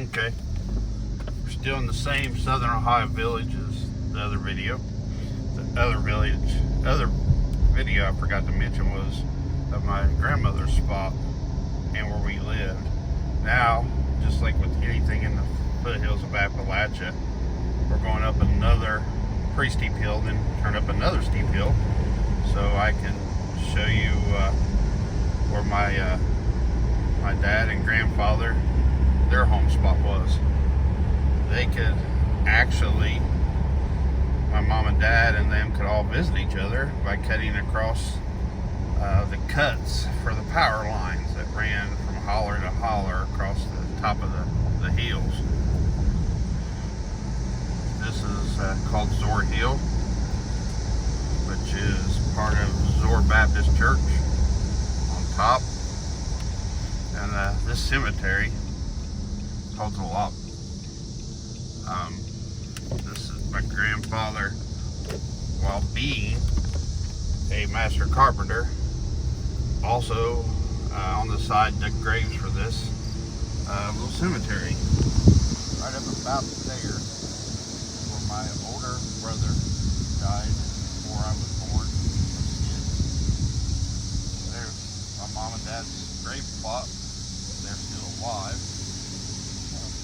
Okay, we're still in the same southern Ohio village as the other video. The other video I forgot to mention was of my grandmother's spot and where we lived. Now, just like with anything in the foothills of Appalachia, we're going up another pretty steep hill, then turn up another steep hill, so I can show you where my dad and grandfather, their home spot was. They could actually, my mom and dad and them could all visit each other by cutting across the cuts for the power lines that ran from holler to holler across the top of the hills. This is called Zoar Hill, which is part of Zoar Baptist Church on top. And this cemetery holds a lot. This is my grandfather, while being a master carpenter, also on the side dug graves for this little cemetery. Right up about there where my older brother died before I was born. There's my mom and dad's grave plot. They're still alive,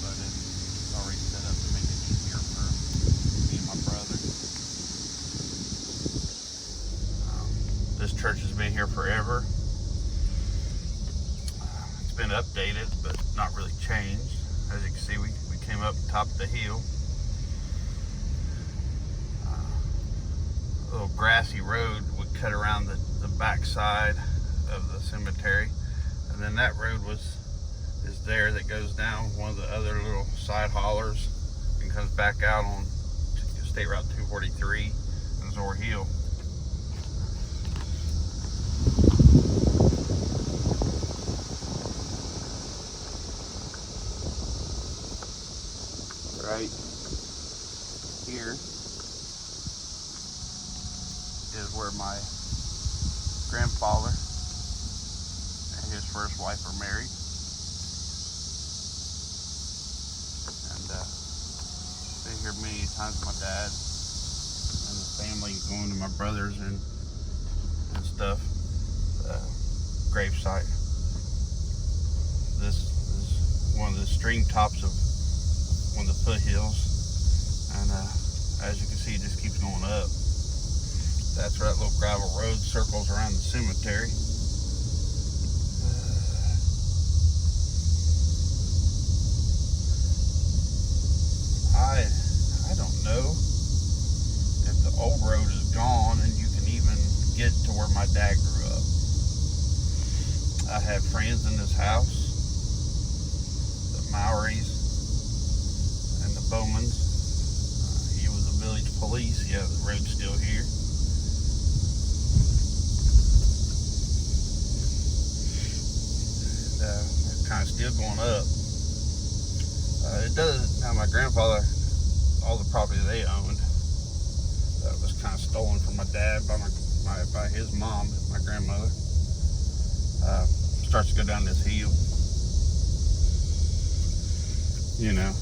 but it's already set up to make it easier for me and my brother. This church has been here forever. It's been updated, but not really changed. As you can see, we came up top of the hill. A little grassy road would cut around the back side of the cemetery, and then that road is there that goes down one of the other little side hollers and comes back out on State Route 243 and Zoar Hill. Right here is where my grandfather and his first wife are married. And been here many times with my dad and the family, going to my brothers and stuff. Grave site. This is one of the stream tops of one of the foothills, and as you can see, it just keeps going up. That's where that little gravel road circles around the cemetery. I don't know if the old road is gone and you can even get to where my dad grew up. I had friends in this house, the Maoris and the Bowmans. He was the village police. Yeah, the road's still here. It's kind of still going up. It does. Now, my grandfather, all the property they owned, was kind of stolen from my dad by by his mom, my grandmother. Starts to go down this hill. You know,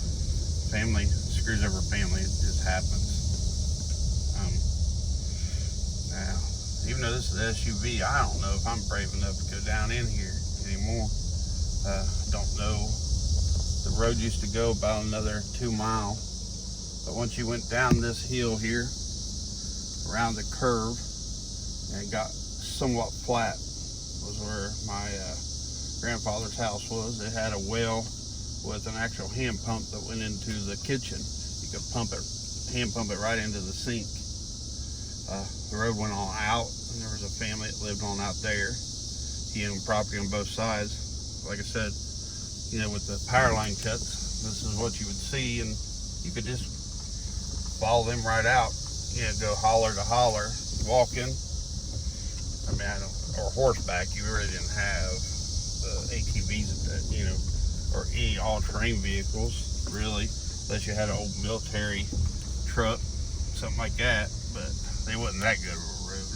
family screws over family. It just happens. Now, even though this is an SUV, I don't know if I'm brave enough to go down in here anymore. Don't know. The road used to go about another 2 miles, but once you went down this hill here, around the curve, and it got somewhat flat, was where my grandfather's house was. It had a well with an actual hand pump that went into the kitchen. You could hand pump it right into the sink. The road went on out, and there was a family that lived on out there. He owned property on both sides. Like I said, you know, with the power line cuts, this is what you would see, and you could just follow them right out. You know, go holler to holler, walking. I mean, or horseback. You really didn't have ATVs at that, you know, or any all-terrain vehicles, really, unless you had an old military truck, something like that. But they wasn't that good of a road.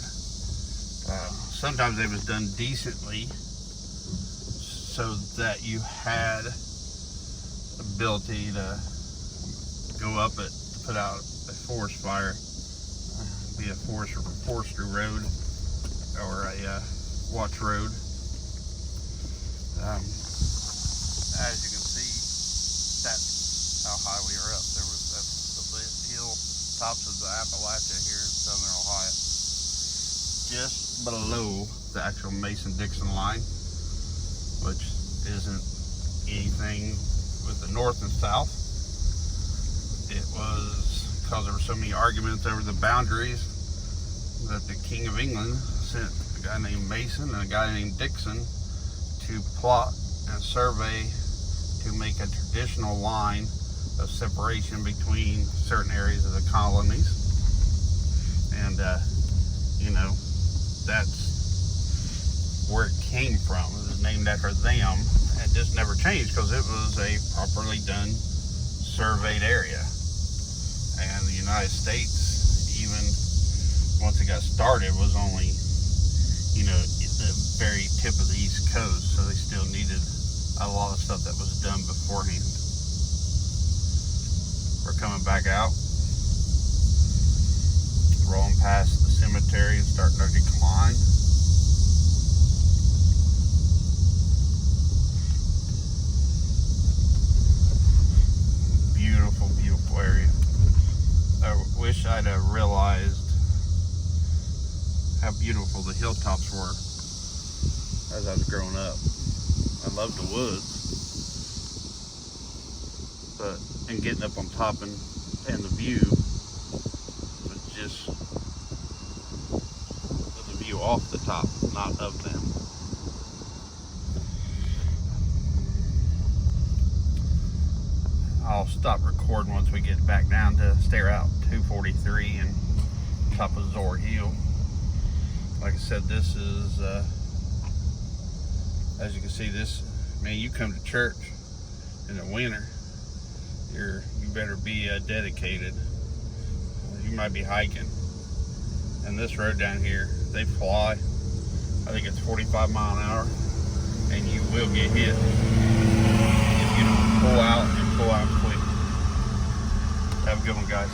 Sometimes it was done decently, so that you had ability to go up it to put out a forest fire, be a forestry road or a watch road. As you can see, that's how high we are up. That's the hill tops of the Appalachia here in southern Ohio, just below the actual Mason-Dixon line, which isn't anything with the north and south. It was because there were so many arguments over the boundaries that the King of England sent a guy named Mason and a guy named Dixon to plot and survey to make a traditional line of separation between certain areas of the colonies. And you know, that's where it came from. It was named after them, and just never changed because it was a properly done surveyed area. And the United States, even once it got started, was only, you know, the very tip of the East Coast, so they still needed a lot of stuff that was done beforehand. We're coming back out, rolling past the cemetery and starting our decline. Beautiful, beautiful area. I wish I'd have realized how beautiful the hilltops were as I was growing up. I loved the woods, and getting up on top and the view was just the view off the top, not of them. I'll stop recording once we get back down to stare out 243 and top of Zoar Hill. Like I said, this is as you can see, this, man, you come to church in the winter, you better be dedicated. You might be hiking. And this road down here, they fly. I think it's 45 miles an hour, and you will get hit if you don't pull out and pull out quick. Have a good one, guys.